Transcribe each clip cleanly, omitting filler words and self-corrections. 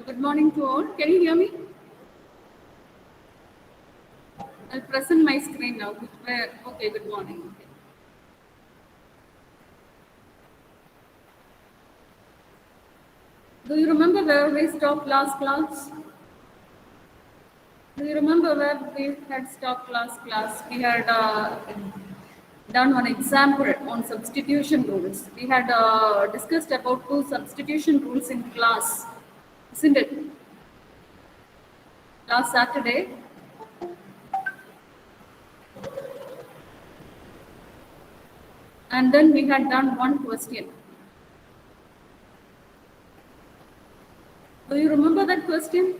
Good morning to all. Can you hear me? I'll present my screen now. Okay, good morning. Okay. Do you remember where we stopped last class? Do you remember where we had stopped last class? We had done one example on substitution rules. We had discussed about 2 substitution rules in class, isn't it? Last Saturday. And then we had done one question. Do you remember that question?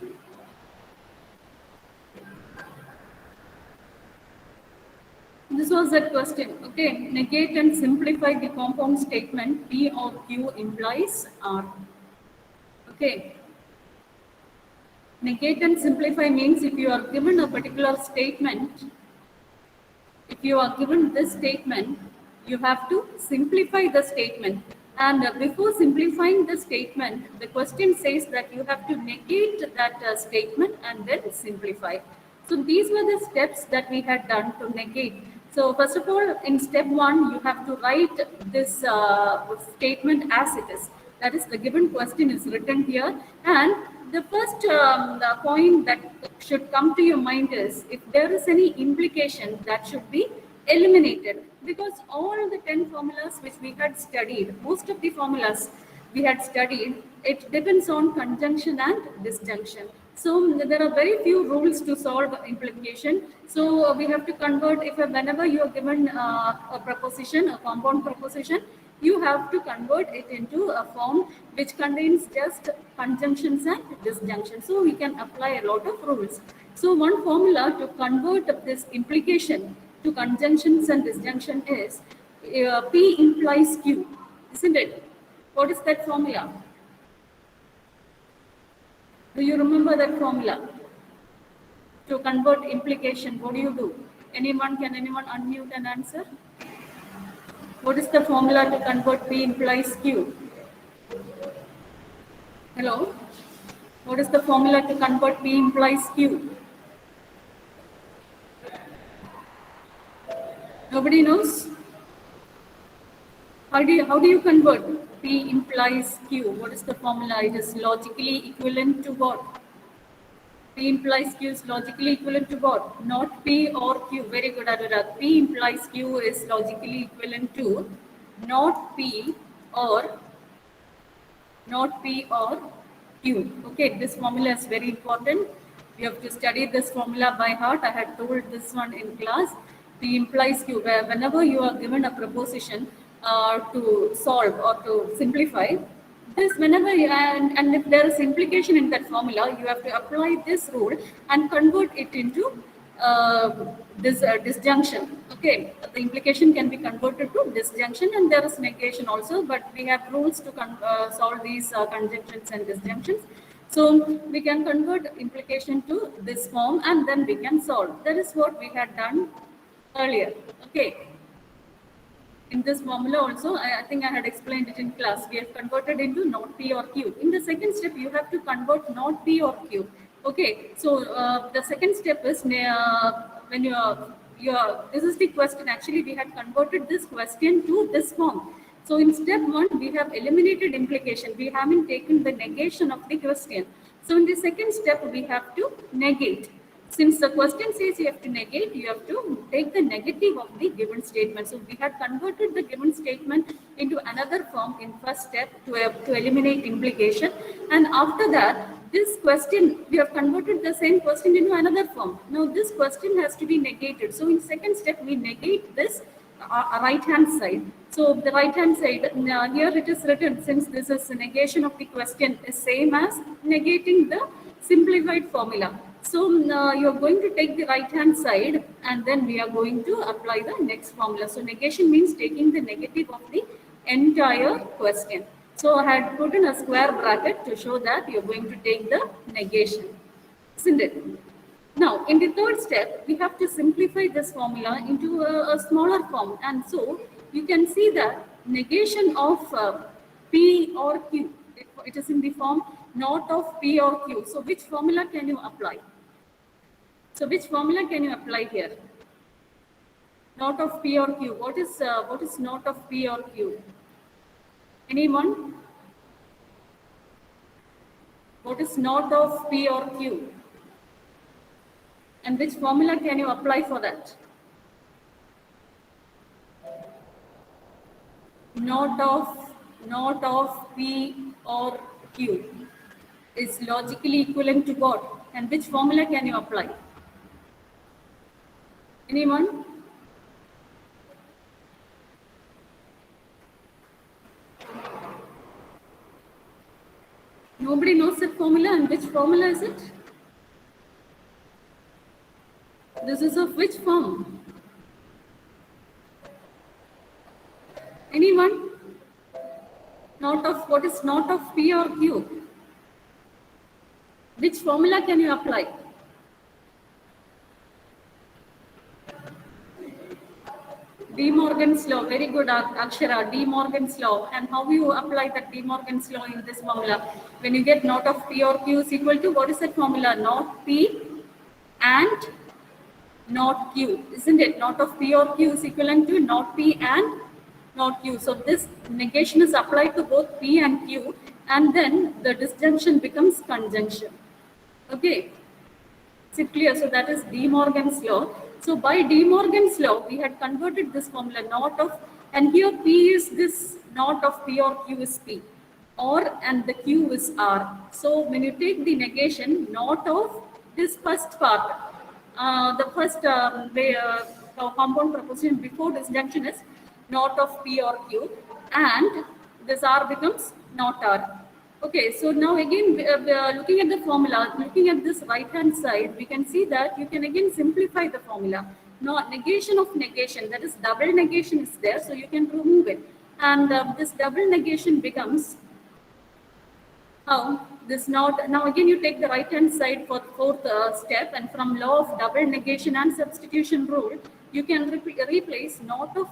This was that question. Okay, negate and simplify the compound statement P or Q implies R. Okay. Negate and simplify means if you are given a particular statement, if you are given this statement, you have to simplify the statement. And before simplifying the statement, the question says that you have to negate that statement and then simplify. So these were the steps that we had done to negate. So first of all, in step 1, you have to write this statement as it is. That is, the given question is written here, and the first the point that should come to your mind is if there is any implication that should be eliminated, because all the 10 formulas which we had studied, most of the formulas we had studied, it depends on conjunction and disjunction. So there are very few rules to solve implication. So we have to convert, if whenever you are given a proposition, a compound proposition, you have to convert it into a form which contains just conjunctions and disjunctions. So we can apply a lot of rules. So one formula to convert this implication to conjunctions and disjunction is P implies Q, isn't it? What is that formula? Do you remember that formula? To convert implication, what do you do? Can anyone unmute and answer? What is the formula to convert P implies Q? Hello? What is the formula to convert P implies Q? Nobody knows? How do you convert P implies Q? What is the formula? It is logically equivalent to what? P implies Q is logically equivalent to what? Not P or Q. Very good, Anurag. P implies Q is logically equivalent to not P or Q. Okay, this formula is very important. You have to study this formula by heart. I had told this one in class. P implies Q. Whenever you are given a proposition to solve or to simplify, this whenever and if there is implication in that formula, you have to apply this rule and convert it into this disjunction. Okay, the implication can be converted to disjunction, and there is negation also, but we have rules to solve these conjunctions and disjunctions. So we can convert implication to this form and then we can solve. That is what we had done earlier. Okay. In this formula also, I think I had explained it in class. We have converted into not P or Q. In the second step, you have to convert not P or Q. Okay, so the second step is when this is the question. Actually, we had converted this question to this form. So in step 1, we have eliminated implication. We haven't taken the negation of the question. So in the second step, we have to negate. Since the question says you have to negate, you have to take the negative of the given statement. So we had converted the given statement into another form in first step to eliminate implication. And after that, this question, we have converted the same question into another form. Now this question has to be negated. So in second step, we negate this right hand side. So the right hand side, here it is written, since this is a negation of the question, is same as negating the simplified formula. So you are going to take the right hand side and then we are going to apply the next formula. So negation means taking the negative of the entire question. So I had put in a square bracket to show that you are going to take the negation, isn't it? Now in the third step, we have to simplify this formula into a smaller form, and so you can see that negation of P or Q, it is in the form not of P or Q. So which formula can you apply? So which formula can you apply here? Not of P or Q. What is not of P or Q? Anyone? What is not of P or Q? And which formula can you apply for that? Not of P or Q is logically equivalent to what? And which formula can you apply? Anyone? Nobody knows that formula, and which formula is it? This is of which form? Anyone? Not of, what is not of P or Q? Which formula can you apply? De Morgan's law, very good Akshara, De Morgan's law. And how you apply that De Morgan's law in this formula? When you get not of P or Q is equal to, what is that formula? Not P and not Q, isn't it? Not of P or Q is equivalent to not P and not Q. So this negation is applied to both P and Q, and then the disjunction becomes conjunction. Okay. Is it clear? So that is De Morgan's law. So by De Morgan's law, we had converted this formula not of, and here P is this, not of P or Q is P, or and the Q is R. So when you take the negation, not of this first part, the first compound proposition before disjunction is not of P or Q, and this R becomes not R. Okay, so now again, looking at the formula, looking at this right-hand side, we can see that you can again simplify the formula. Now, negation of negation, that is double negation is there, so you can remove it. And this double negation becomes how this not, now again you take the right-hand side for the fourth step, and from law of double negation and substitution rule, you can replace not of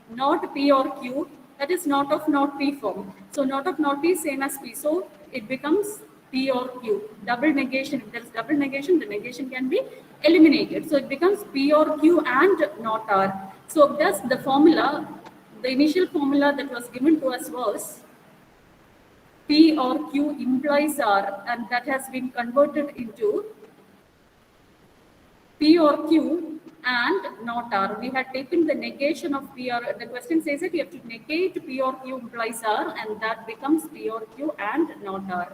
not P or Q, that is not of not P form. So not of not P is same as P. So it becomes P or Q. Double negation, if there is double negation, the negation can be eliminated. So it becomes P or Q and not R. So thus the formula, the initial formula that was given to us was P or Q implies R, and that has been converted into P or Q and not R. We had taken the negation of P or, the question says that you have to negate P or Q implies R, and that becomes P or Q and not R.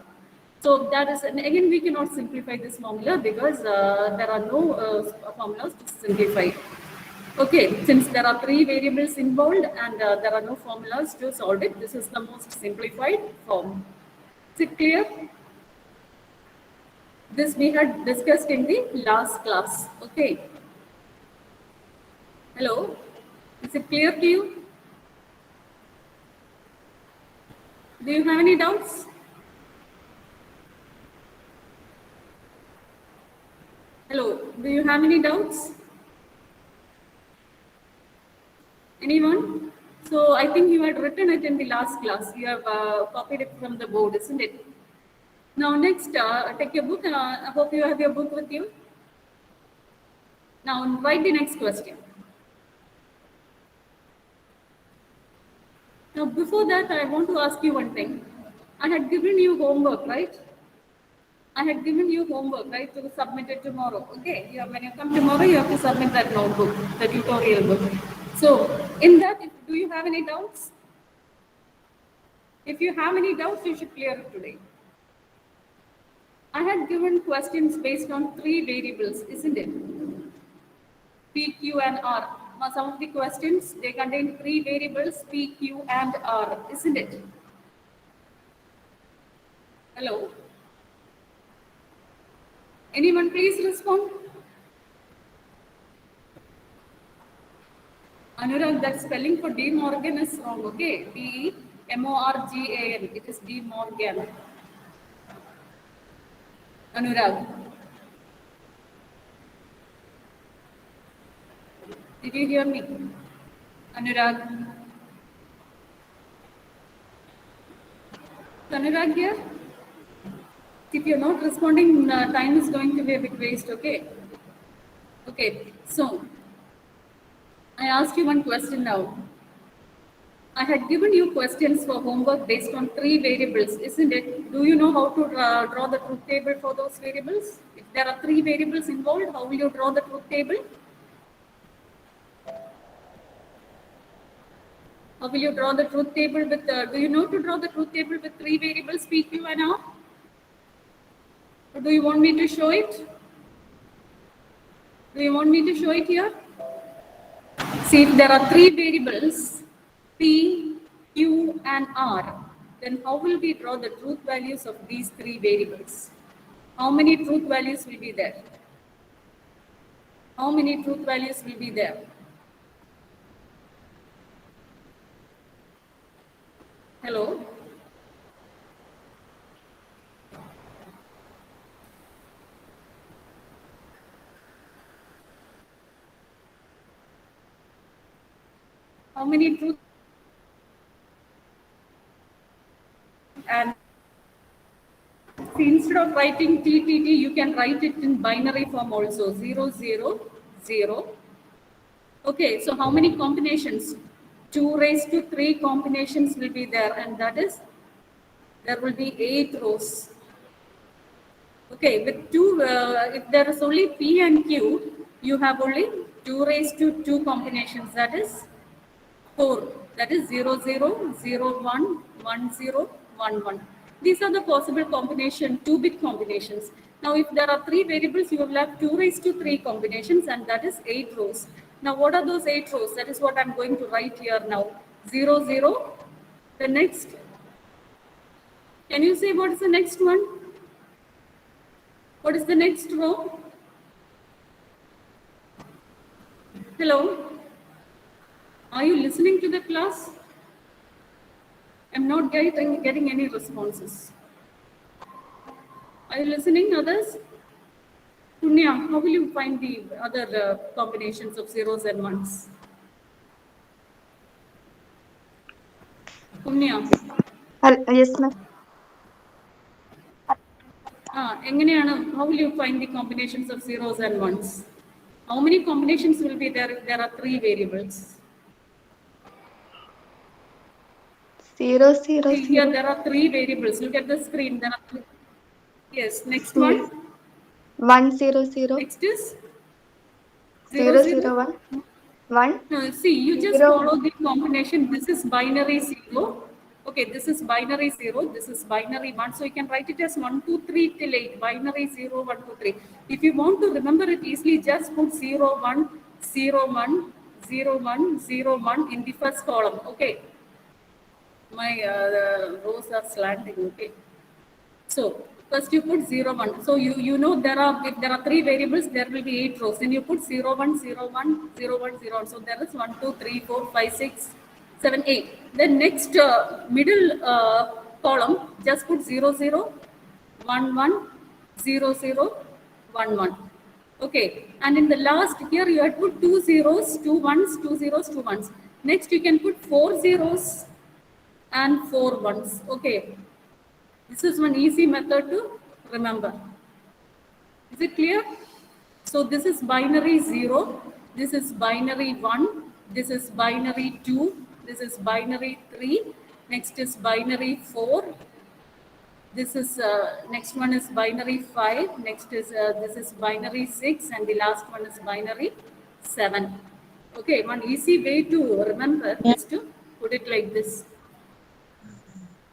So that is, and again, we cannot simplify this formula because there are no formulas to simplify. Okay, since there are three variables involved and there are no formulas to solve it, this is the most simplified form. Is it clear? This we had discussed in the last class. Okay. Hello. Is it clear to you? Do you have any doubts? Hello. Do you have any doubts? Anyone? So I think you had written it in the last class. You have copied it from the board, isn't it? Now next, take your book. I hope you have your book with you. Now write the next question. Now before that, I want to ask you one thing. I had given you homework, right? I had given you homework, right, to submit it tomorrow. Okay, when you come tomorrow, you have to submit that notebook, the tutorial book. So in that, do you have any doubts? If you have any doubts, you should clear it today. I had given questions based on three variables, isn't it? P, Q, and R. Now, some of the questions, they contain three variables, P, Q, and R, isn't it? Hello? Anyone please respond? Anurag, that spelling for De Morgan is wrong, okay? D-E-M-O-R-G-A-N. It is De Morgan. Anurag. Did you hear me? Anurag. Anurag here? If you're not responding, time is going to be a bit waste, okay? Okay, so I asked you one question now. I had given you questions for homework based on 3 variables, isn't it? Do you know how to draw the truth table for those variables? If there are 3 variables involved, how will you draw the truth table? How will you draw the truth table with, do you know to draw the truth table with 3 variables, P, Q, and R? Or do you want me to show it? Do you want me to show it here? See, if there are 3 variables, P, Q, and R, then how will we draw the truth values of these 3 variables? How many truth values will be there? How many truth values will be there? Hello? How many truth and see, instead of writing TTT, you can write it in binary form also, 0, 0, 0. Okay, so how many combinations? 2 raised to 3 combinations will be there, and that is, there will be 8 rows. Okay, with 2, if there is only P and Q, you have only 2 raised to 2 combinations, that is 4. That is 0, 0, 0, 1, 1, 0, 1, 1. These are the possible combination, 2-bit combinations. Now, if there are 3 variables, you will have 2 raised to 3 combinations, and that is 8 rows. Now, what are those 8 rows? That is what I'm going to write here now. 0, 0. The next, can you say what is the next one? What is the next row? Hello? Are you listening to the class? I'm not getting any responses. Are you listening, others? Punya, how will you find the other combinations of zeros and ones? Punya. Yes, ma'am. How will you find the combinations of zeros and ones? How many combinations will be there if there are 3 variables? 0, 0, See, here there are 3 variables. Look at the screen. There are 3. Yes, next one. 1, 0, 0. Next is 0, 0, 1. 1. See, you just follow the combination. This is binary 0. Okay, this is binary 0. This is binary 1. So you can write it as 1, 2, 3 till 8. Binary 0, 1, 2, 3. If you want to remember it easily, just put 0, 1, 0, 1, 0, 1, 0, 1 in the first column. Okay. My rows are slanting. Okay. So first you put 0, 1. So you know if there are 3 variables, there will be 8 rows. Then you put 0, 1, 0, 1, 0, 1, 0, 1. So there is 1, 2, 3, 4, 5, 6, 7, 8. Then next middle column, just put 0, 0, 1, 1, 0, 0, 1, 1. Okay. And in the last here, you had put 2 zeros, 2 ones, 2 zeros, 2 ones. Next, you can put 4 zeros and 4 ones. Okay. This is one easy method to remember. Is it clear? So this is binary 0, this is binary 1, this is binary 2, this is binary 3, next is binary 4, this is next one is binary 5, next is this is binary 6, and the last one is binary 7. Okay, one easy way to remember is to put it like this.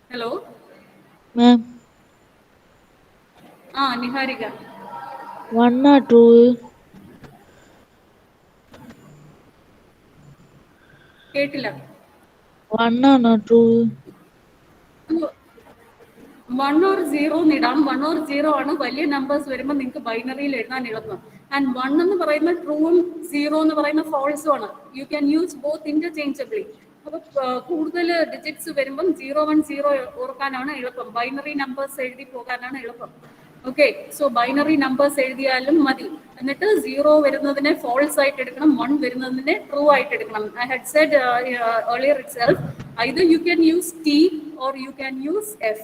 Hello? Ma'am. Niharika. 1 or 2? Ketila. 1 or 2? 1 or 0 nidam, 1 or 0 ആണ് വലിയ numbers വരുമ്പോൾ നിങ്ങൾക്ക് ബൈനറിയിൽ എഴുതാൻ എളുപ്പം. And 1 എന്ന് പറയുന്ന ട്രൂവും 0 എന്ന് പറയുന്ന ഫോൾസും ആണ്. You can use both interchangeably. അപ്പോൾ കൂടുതൽ ഡിജിറ്റ്സ് വരുമ്പം 0, 1, 0 ഓർക്കാനാണ് എളുപ്പം. ബൈനറി നമ്പേഴ്സ് എഴുതി പോകാനാണ് എളുപ്പം. ഓക്കെ, സോ ബൈനറി നമ്പേഴ്സ് എഴുതിയാലും മതി. എന്നിട്ട് 0 വരുന്നതിനെ ഫോൾസ് ആയിട്ട് എടുക്കണം, 1 വരുന്നതിനെ ട്രൂ ആയിട്ട് എടുക്കണം. I had Z earlier itself, either you can use T or you can use F.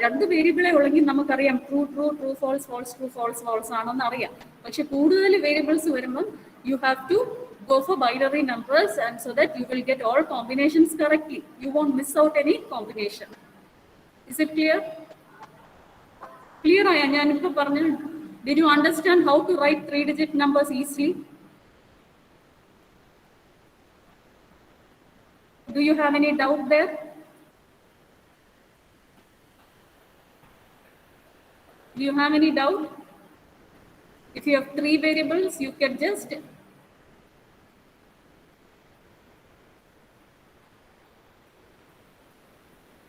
രണ്ട് വേരിയബിളെ ഉള്ളെങ്കിൽ നമുക്കറിയാം true true true false false true false false ആണെന്ന് അറിയാം. പക്ഷെ കൂടുതൽ വേരിയബിൾസ് വരുമ്പം you have to go for binary numbers and so that you will get all combinations correctly. You won't miss out any combination. Is it clear? Clear ആയ ഞാനിപ്പോൾ പറഞ്ഞു? Did you understand how to write 3-digit numbers easily? Do you have any doubt there? Do you have any doubt? If you have 3 variables, you can just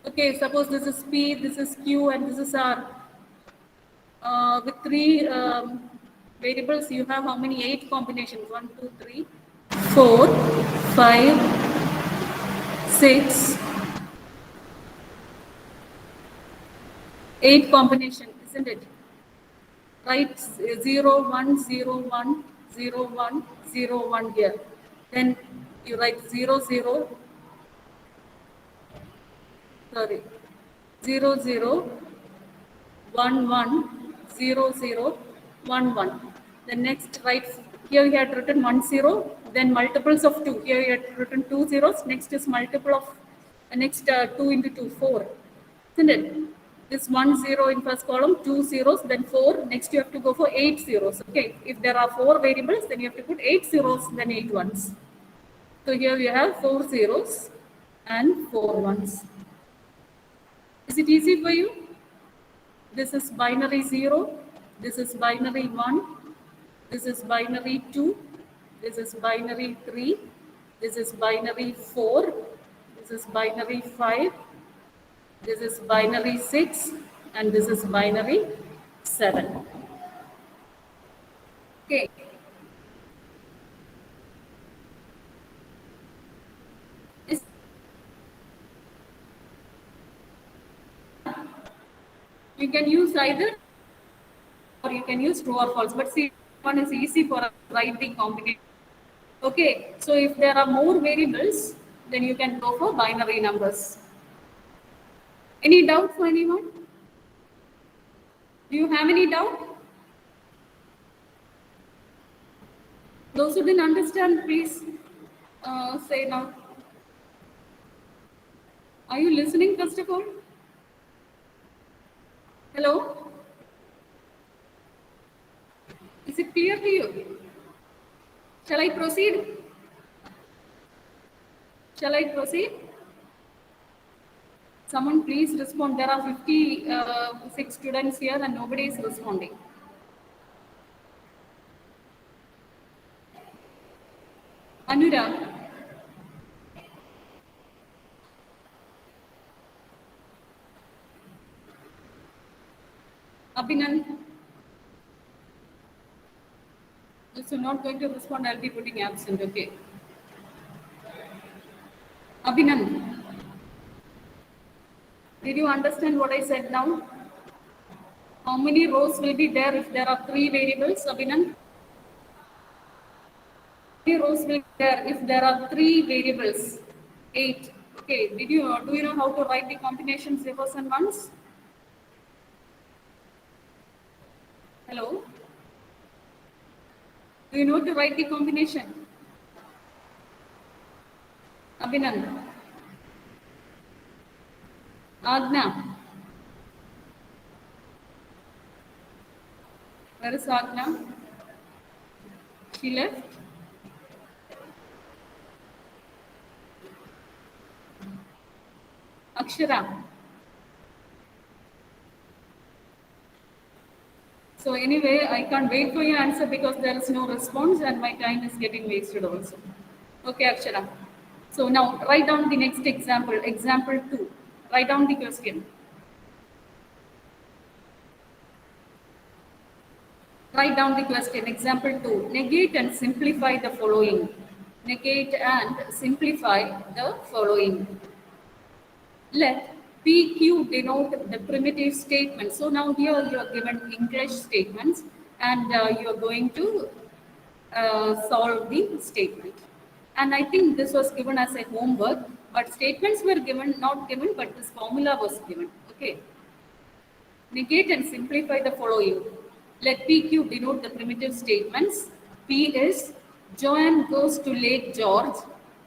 okay, suppose this is P, this is Q, and this is R. With 3 variables, you have how many? 8 combinations. 1, 2, 3, 4, 5, 6, 8 combination, isn't it? Write 0, 1, 0, 1, 0, 1, 0, 1 here. Then you write 0, 0, sorry, 0, 0, 1, 1, 0, 0, 1, 1. Then next, write here you had written 1, 0, then multiples of 2. Here you had written 2 zeros. Next is multiple of next 2 into 2, 4. Isn't it? This 1 0 in first column, 2 zeros, then 4. Next you have to go for 8 zeros. Okay, if there are 4 variables, then you have to put 8 zeros, then 8 ones. So here you have 4 zeros and 4 ones. Is it easy for you? This is binary 0, this is binary 1, this is binary 2, this is binary 3, this is binary 4, this is binary 5, this is binary 6, and this is binary 7. Okay. You can use either or you can use true or false, but see, one is easy for us to write the combination. Okay, so if there are more variables, then you can go for binary numbers. Any doubt for anyone? Do you have any doubt? Those who didn't understand, please say now. Are you listening first of all? Hello? Is it clear to you? Shall I proceed? Shall I proceed? Someone please respond. There are 56 students here and nobody is responding. Anurag. Abhinand. If you're not going to respond, I'll be putting absent, okay? Abhinand. Did you understand what I said now? How many rows will be there if there are 3 variables, Abhinand? How many rows will be there if there are 3 variables? 8. Okay, do you know how to write the combination zeros and ones? Hello? Do you know to write the combination? Abhinand. Agna. Where is Agna? She left. Akshara. So anyway, I can't wait for your answer because there is no response and my time is getting wasted also. Okay, Akshara. So now write down the next example, example 2. Write down the question. Write down the question, example 2. Negate and simplify the following. Negate and simplify the following. Let PQ denote the primitive statement. So now here you are given English statements and you are going to solve the statement. And I think this was given as a homework, but statements were given, not given, but this formula was given. Okay. Negate and simplify the following. Let PQ denote the primitive statements. P is Joanne goes to Lake George,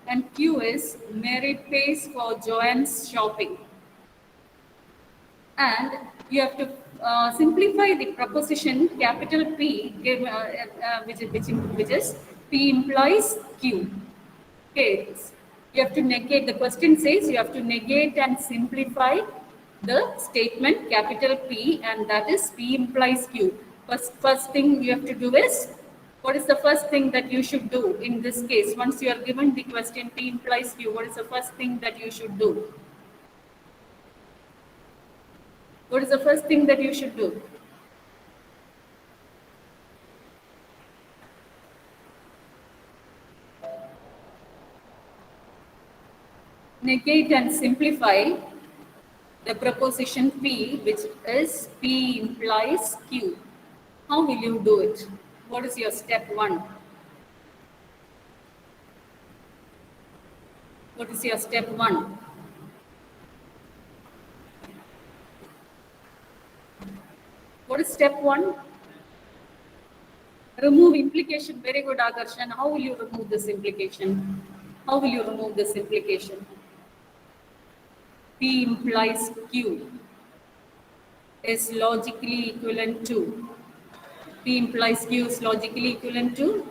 and Q is Mary pays for Joanne's shopping. And you have to simplify the proposition capital P, which is P implies Q. Okay, you have to negate. The question says you have to negate and simplify the statement capital P, and that is P implies Q. First thing you have to do is, what is the first thing that you should do in this case? Once you are given the question P implies Q, what is the first thing that you should do? What is the first thing that you should do? Negate and simplify the proposition P, which is P implies Q. How will you do it? What is your step 1? What is your step 1? What is step 1? Remove implication. Very good, Akarshan. How will you remove this implication? How will you remove this implication? P implies Q is logically equivalent to. P implies Q is logically equivalent to.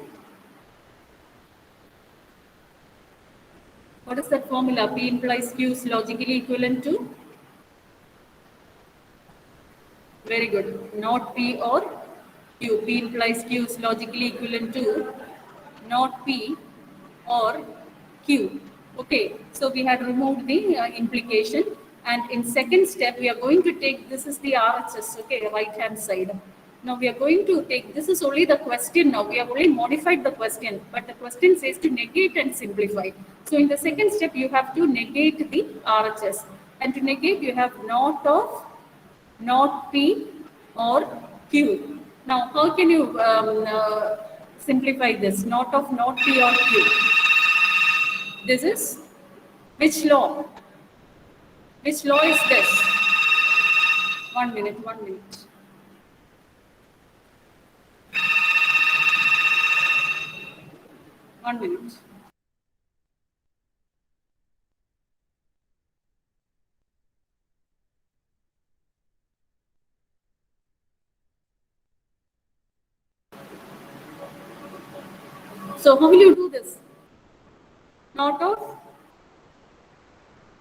What is that formula? P implies Q is logically equivalent to? Very good. Not P or Q. P implies Q is logically equivalent to not P or Q. Okay, so we had removed the implication, and in second step we are going to take, this is the RHS, okay, right hand side. Now we are going to take, this is only the question now, we have only modified the question, but the question says to negate and simplify. So in the second step you have to negate the RHS, and to negate you have not of, not P or Q. Now how can you simplify this? Not of, not P or Q. This is which law? Which law is this? 1 minute, 1 minute. One minute. So how will you do this? Not of,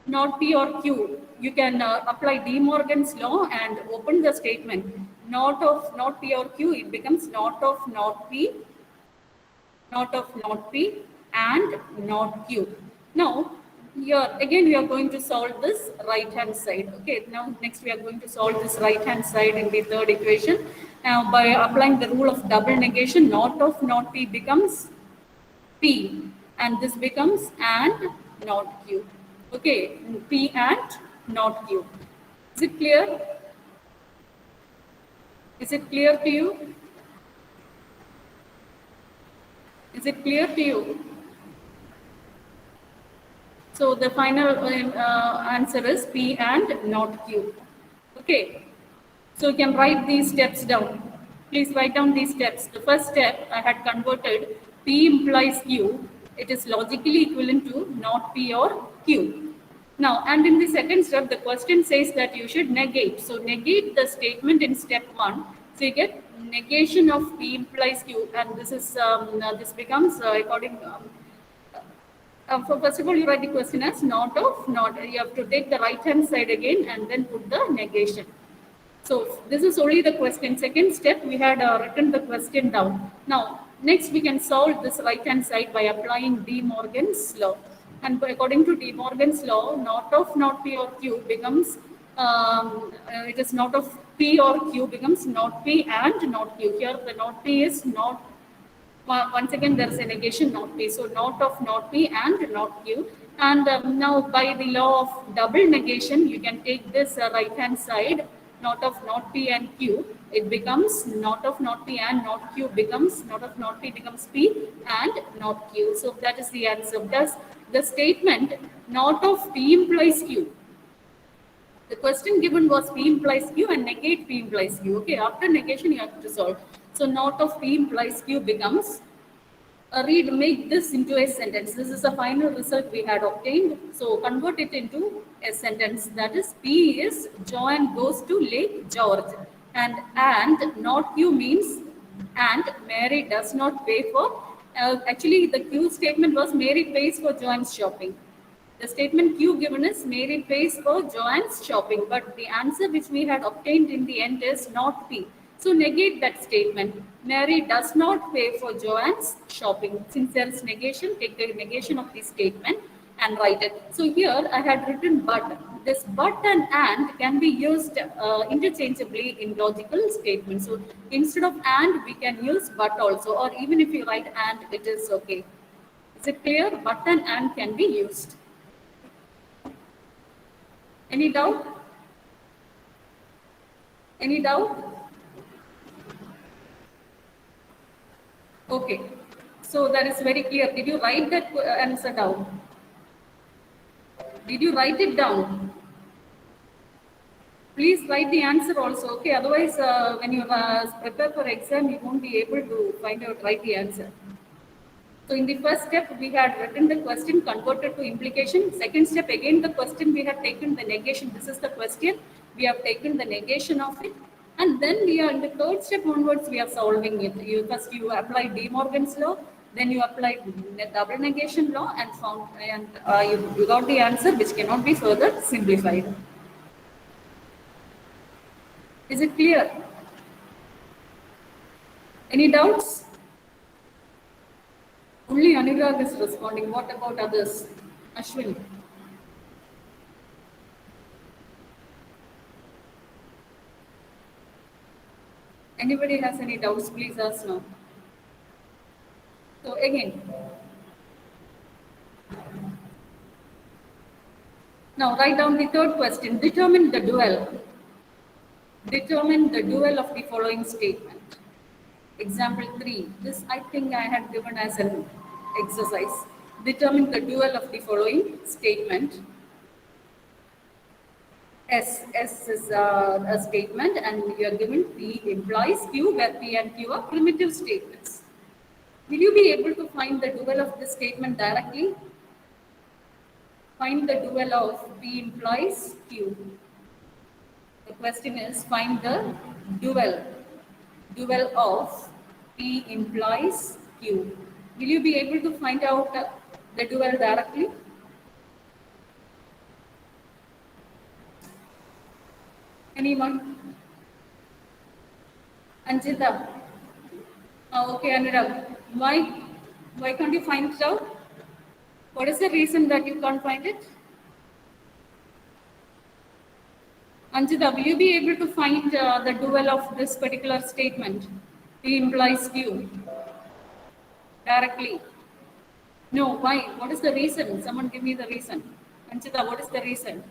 not P or Q. You can apply De Morgan's law and open the statement. Not of, not P or Q, it becomes not of, not P, not of, not P, and not Q. Now, here again we are going to solve this right hand side. Okay, now next we are going to solve this right hand side in the third equation. Now by applying the rule of double negation, not of, not P becomes P, and this becomes and not Q. Okay, P and not Q. Is it clear? Is it clear to you? Is it clear to you? So the final answer is P and not Q. Okay, so you can write these steps down. Please write down these steps. The first step I had converted P implies Q. It is logically equivalent to not P or Q. Now, and in the second step, the question says that you should negate. So negate the statement in step 1. So you get negation of P implies Q, and this is this becomes according. First of all, you write the question as not of, not. You have to take the right hand side again and then put the negation. So this is only the question. Second step, we had written the question down. Now, next we can solve this right hand side by applying De Morgan's law. And according to De Morgan's law, not of, not P or Q becomes, it is not of P or Q becomes not P and not Q. Here the not P is not, once again there is a negation not P. So not of, not P and not Q. And now by the law of double negation, you can take this right hand side, not of, not P and Q. It becomes not of, not P and not Q becomes, not of, not P becomes P and not Q. So that is the answer. Thus the statement not of P implies Q The question given was P implies Q and negate P implies Q. Okay, after negation you have to solve. So not of P implies Q becomes make this into a sentence. This is the final result we had obtained. So convert it into a sentence. That is, P is Joanne goes to Lake George, and not Q means and Mary does not pay for. Actually, the Q statement was Mary pays for Joanne's shopping. The statement Q given is Mary pays for Joanne's shopping, but the answer which we had obtained in the end is not P. So negate that statement. Mary does not pay for Joanne's shopping. Since there is negation, take the negation of the statement and write it. So here I had written but. This but and can be used interchangeably in logical statements. So instead of and, we can use but also, or even if you write and, it is okay. Is it clear? But and can be used. Any doubt? Any doubt? Okay. So that is very clear. Did you write that answer down? Did you write it down? Please write the answer also. Okay. Otherwise, when you prepare for exam, you won't be able to write the answer. So in the first step, we had written the question, converted to implication. Second step, again the question, we have taken the negation. This is the question. We have taken the negation of it. And then we are in the third step onwards, we are solving it. First you apply De Morgan's law, then you apply double negation law and you got the answer, which cannot be further simplified. Is it clear? Any doubts? Only Anurag is responding. What about others? Ashwin. Anybody has any doubts, please ask now. So again, now write down the third question. Determine the dual. Determine the dual of the following statement. Example 3. This I think I had given as an exercise. Determine the dual of the following statement. S is a statement and you are given P implies Q, where P and Q are primitive statements. Will you be able to find the dual of this statement directly? Find the dual of P implies Q. The question is find the dual of P implies Q. Will you be able to find out the dual directly? Anyone? Anjita? Okay, Anurag. Why can't you find it out? What is the reason that you can't find it? Anjita, will you be able to find the dual of this particular statement? P implies Q. Directly. No, why? What is the reason? Someone give me the reason. Anjita, what is the reason?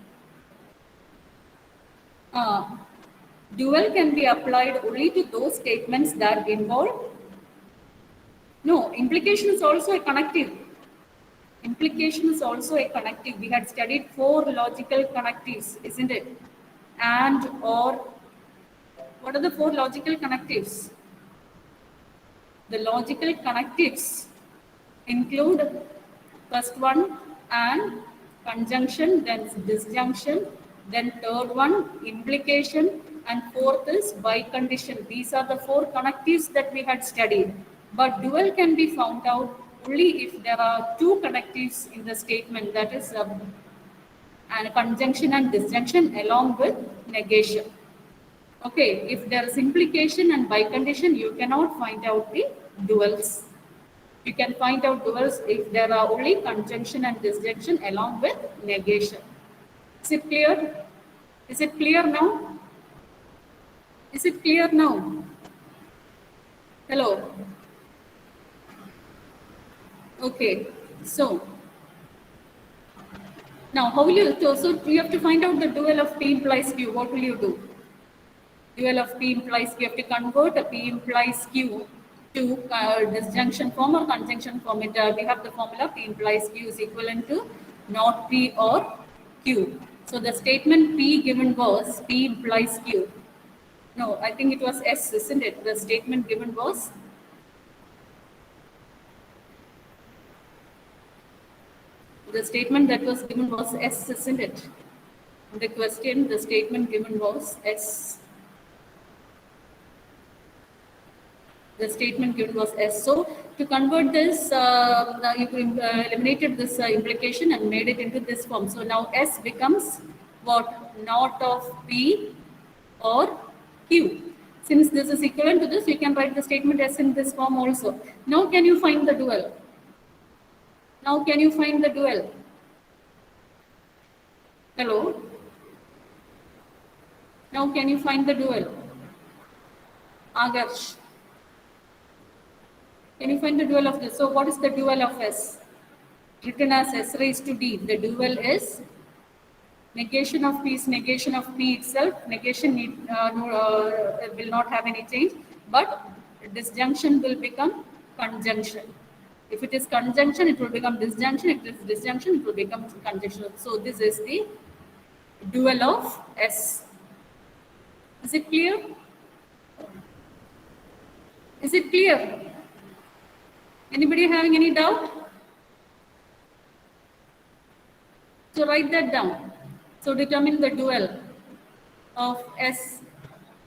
Dual can be applied only to those statements that involve. No, implication is also a connective. Implication is also a connective. We had studied 4 logical connectives, isn't it? And, or. What are the 4 logical connectives? The logical connectives include first one and, conjunction, then disjunction, then third one implication, and fourth is bicondition. These are the 4 connectives that we had studied. But dual can be found out only if there are 2 connectives in the statement, that is and conjunction and disjunction along with negation. Okay, if there is implication and bicondition, you cannot find out the duals. You can find out duals if there are only conjunction and disjunction along with negation. Is it clear? Is it clear now? Is it clear now? Hello? Okay, so now how will you, so you have to find out the dual of P implies Q. What will you do? Dual of P implies Q. You have to convert a P implies Q to disjunction form or conjunction form. We have the formula P implies Q is equivalent to not P or Q. So the statement P given was P implies Q. No, I think it was S, isn't it? The statement given was the statement that was given was S, isn't it? The question, the statement given was S. The statement given was S. So to convert this, you eliminated this implication and made it into this form. So now S becomes what? Not of P or Q. Since this is equivalent to this, you can write the statement S in this form also. Now can you find the dual? Now can you find the dual? Hello? Now can you find the dual? Agarsh. Can you find the dual of this? So what is the dual of S? Written as S raised to D. The dual is negation of P is negation of P itself. Negation will not have any change, but disjunction will become conjunction. If it is conjunction, it will become disjunction. If it is disjunction, it will become conjunction. So this is the dual of S. Is it clear? Is it clear? Anybody having any doubt? So write that down. So determine the dual of S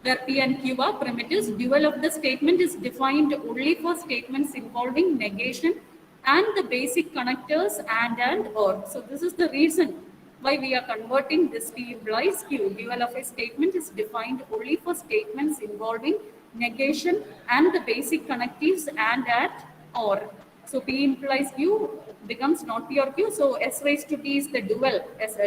where P and Q are primitives. Dual of the statement is defined only for statements involving negation and the basic connectors and or. So this is the reason why we are converting this P implies Q. Dual of a statement is defined only for statements involving negation and the basic connectives and or. So P implies Q becomes not P or Q. So S raised to T is the dual.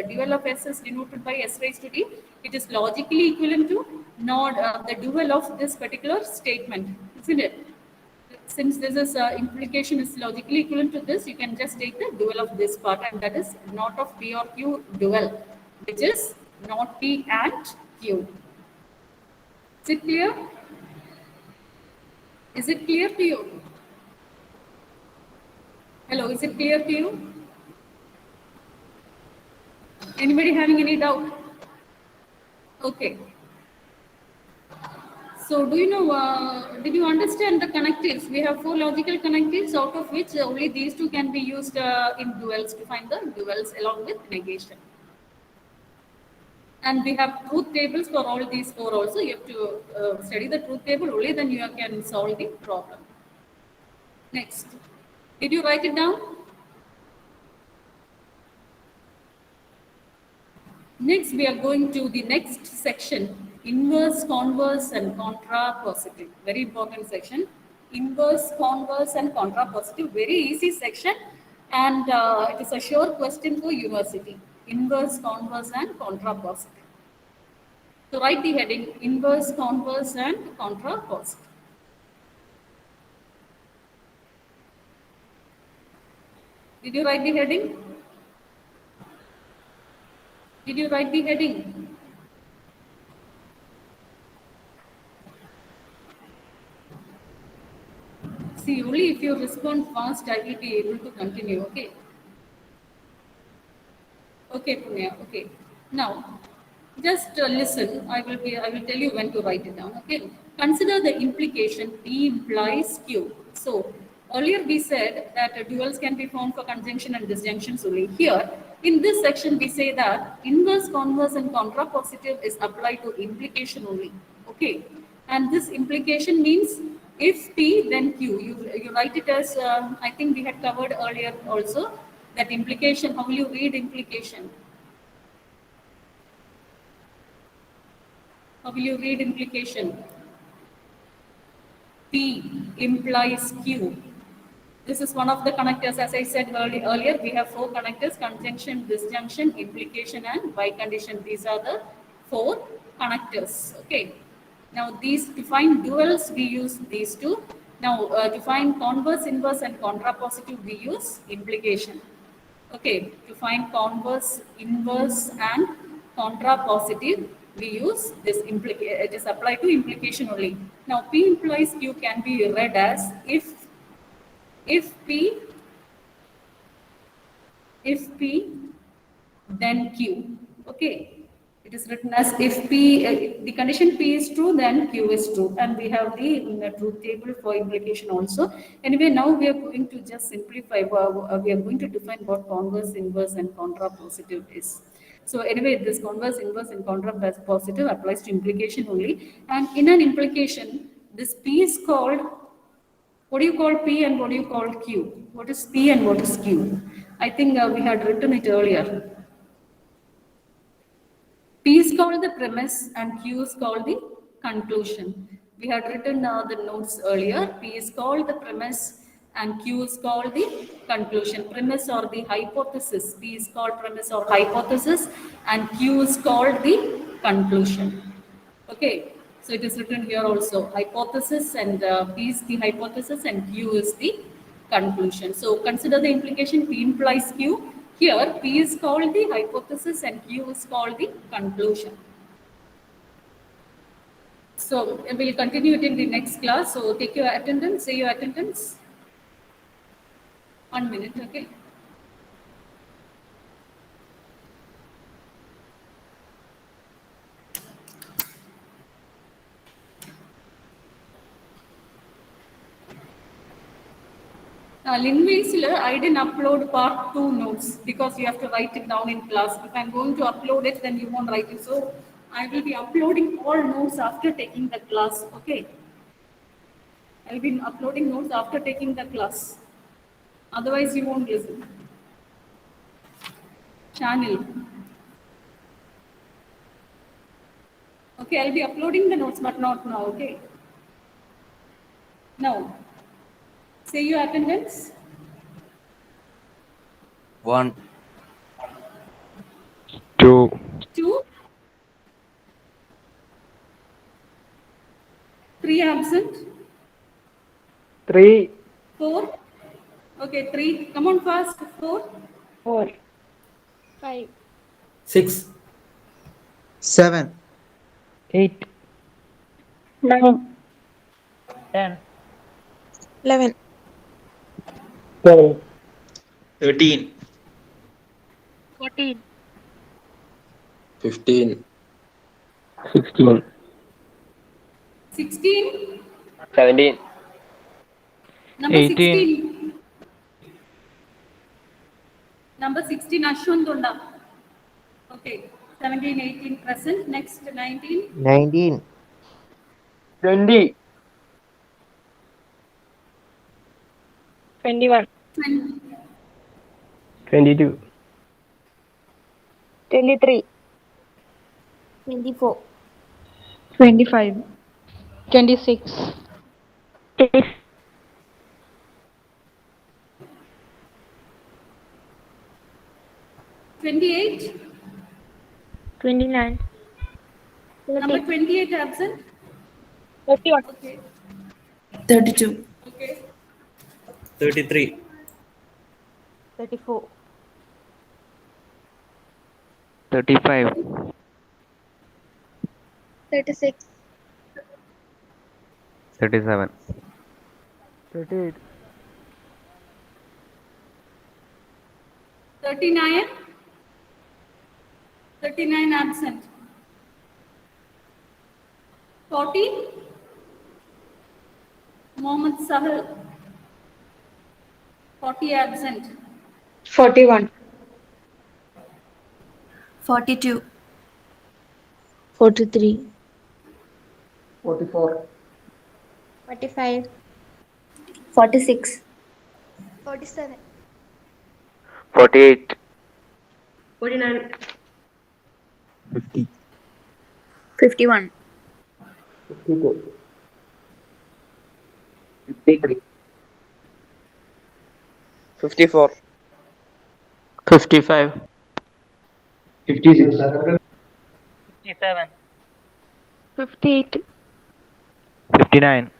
Dual of S is denoted by S raised to T. It is logically equivalent to not the dual of this particular statement, isn't it? Since this is implication is logically equivalent to this, you can just take the dual of this part, and that is not of P or Q dual, which is not P and Q. Is it clear? Is it clear to you? Hello, is it clear to you? Anybody having any doubt? Okay. So do you know, did you understand the connectives? We have 4 logical connectives, out of which only these 2 can be used in duals to find the duals along with negation. And we have truth tables for all these 4 also. You have to study the truth table, only then you can solve the problem. Next. Did you write it down? Next, we are going to the next section, inverse, converse, and contrapositive. Very important section. Inverse, converse, and contrapositive. Very easy section, and it is a sure question for university. Inverse, converse, and contrapositive. So write the heading, inverse, converse, and contrapositive. Did you write the heading? Did you write the heading? See, only if you respond fast, I will be able to continue, okay? Okay, Punya, okay. Now, just listen, I will tell you when to write it down, okay? Consider the implication P implies Q. So, earlier we said that duals can be found for conjunction and disjunctions only. Here, in this section, we say that inverse, converse, and contrapositive is applied to implication only, okay? And this implication means if P, then Q. You write it as, I think we had covered earlier also, that implication, how will you read implication? How will you read implication? P implies Q. This is one of the connectors. As I said earlier, we have 4 connectors: conjunction, disjunction, implication, and bicondition. These are the 4 connectors. Okay. Now, to find duals, we use these 2. Now, to find converse, inverse, and contrapositive, we use implication. Okay. To find converse, inverse, and contrapositive, we use this it is applied to implication only. Now, P implies Q can be read as if P, then Q. Okay, it is written as if P, the condition P is true, then Q is true. And we have the truth table for implication also. Anyway, now we are going to just simplify, we are going to define what converse, inverse, and contrapositive is. So anyway, this converse, inverse, and contrapositive applies to implication only. And in an implication, this P is called, what do you call P and what do you call Q? What is P and what is Q? I think we had written it earlier. P is called the premise and Q is called the conclusion. We had written the notes earlier. P is called the premise and Q is called the conclusion. Premise or the hypothesis. P is called premise or hypothesis and Q is called the conclusion. Okay, so it is written here also hypothesis and P is the hypothesis and Q is the conclusion. So consider the implication P implies Q. Here P is called the hypothesis and Q is called the conclusion. So we'll continue it in the next class. So take your attendance, say your attendance. 1 minute, okay. Linways, I didn't upload part 2 notes because you have to write it down in class. If I'm going to upload it, then you won't write it. So I will be uploading all notes after taking the class. Okay. I'll be uploading notes after taking the class. Otherwise, you won't listen. Channel. Okay, I'll be uploading the notes, but not now. Okay. Now, say your attendance. 1, 2, 2, 3 absent, 3, 4. Okay, 3. Come on fast. 4. 4, 5, 6, 7, 8, 9, 10, 11, 12, 13, 14, 15, 16, 16. 17, Number 18. 16. Number 16, Ashwantunda. Okay. 17, 18 present. Next, 19. 19, 20, 21, 20, 22, 23, 24, 25, 26, 28. 29, Number 28 absent. 31, Okay. 32, Okay. 33, 34, 35, 36, 37, 38, 39. 39 absent. 40. Mohammed Sahel. 40 absent. 41, 42, 43, 44, 45, 46, 47, 48, 49, 50, 51, 52, 53, 54, 55, 56, 57, 58, 59,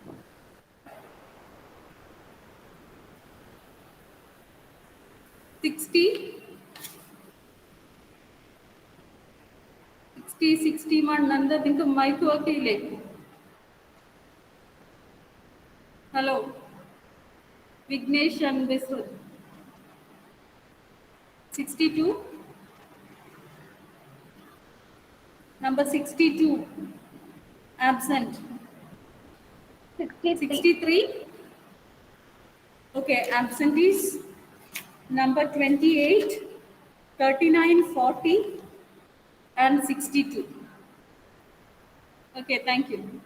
60. 61. Nanda, think of mic okay. Hello. Vignesh and Viswat. 62. Number 62, absent. 63. Okay, absentees. Number 28, 39, 40, and 62. Okay, thank you.